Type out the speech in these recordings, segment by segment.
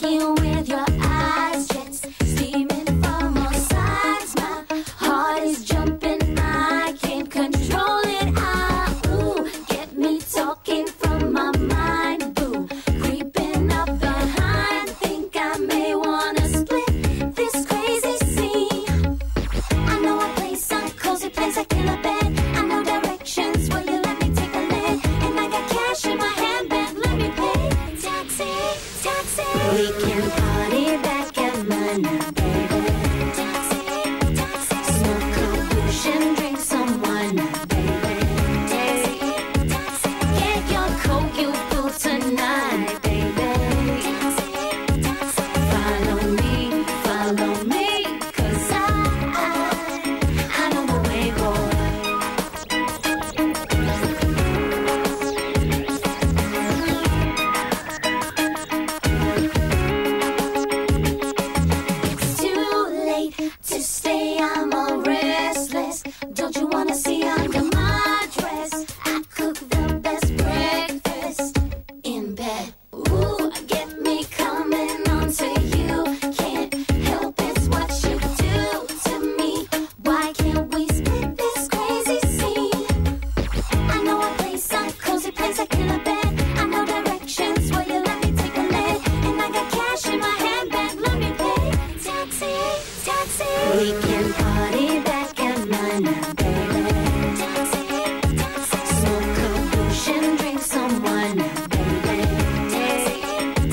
blinking with your eyes, jets steaming from all sides. My heart is jumping, I can't control it. Ooh, get me talking from my mind, boo. Creeping up behind, think I may wanna split this crazy scene. I know a place, a cozy place, a killer bed. I know directions, will you let me take a leg? And I got cash in my handbag, let me pay. Taxi, taxi. We can party back at mine now, baby. Taxi, taxi. Smoke a bush and drink some wine now, baby. Taxi, taxi. Get your coke, you fool tonight, baby. Taxi, taxi. Follow me, 'cause I know the way, boy. It's too late to stay, I'm all restless. Don't you wanna see under my dress? I cook the best breakfast in bed. Ooh, get me coming on to you. Can't help it's what you do to me. Why can't we split this crazy scene? I know a place, a cozy place, a killer bed. I know directions, will you let me take a leg? And I got cash in my handbag, let me pay. Taxi, taxi. We can party back at mine now, baby. Taxi, taxi. Smoke a bush and drink some wine now, baby. Taxi,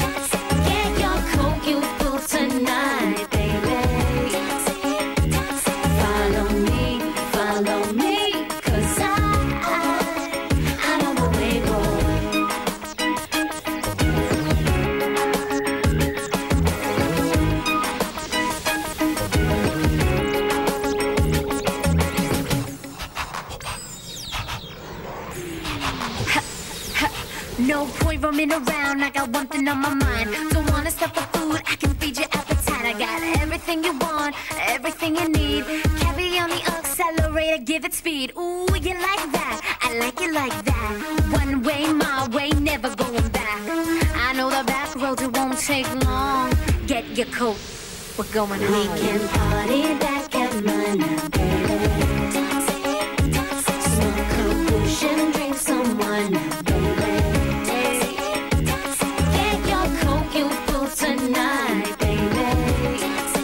taxi. Get your coke, you fool tonight, baby. Taxi, taxi. Follow me, 'cause I know the way, boy. No point roaming around, I got one thing on my mind. Don't wanna stop for food, I can feed your appetite. I got everything you want, everything you need. Carry on the accelerator, give it speed. Ooh, you like that, I like it like that. One way, my way, never going back. I know the back roads, it won't take long. Get your coat, we're going home. We can party back at mine now, baby. Taxi, taxi. Smoke a bush and drink some wine now, baby. Taxi, taxi. Get your coke, you fool tonight, baby. Taxi,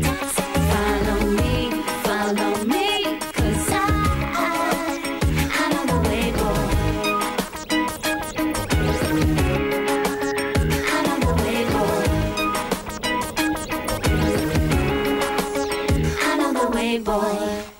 taxi. Follow me, 'cause I know the way, boy. I know the way, boy. I know the way, boy.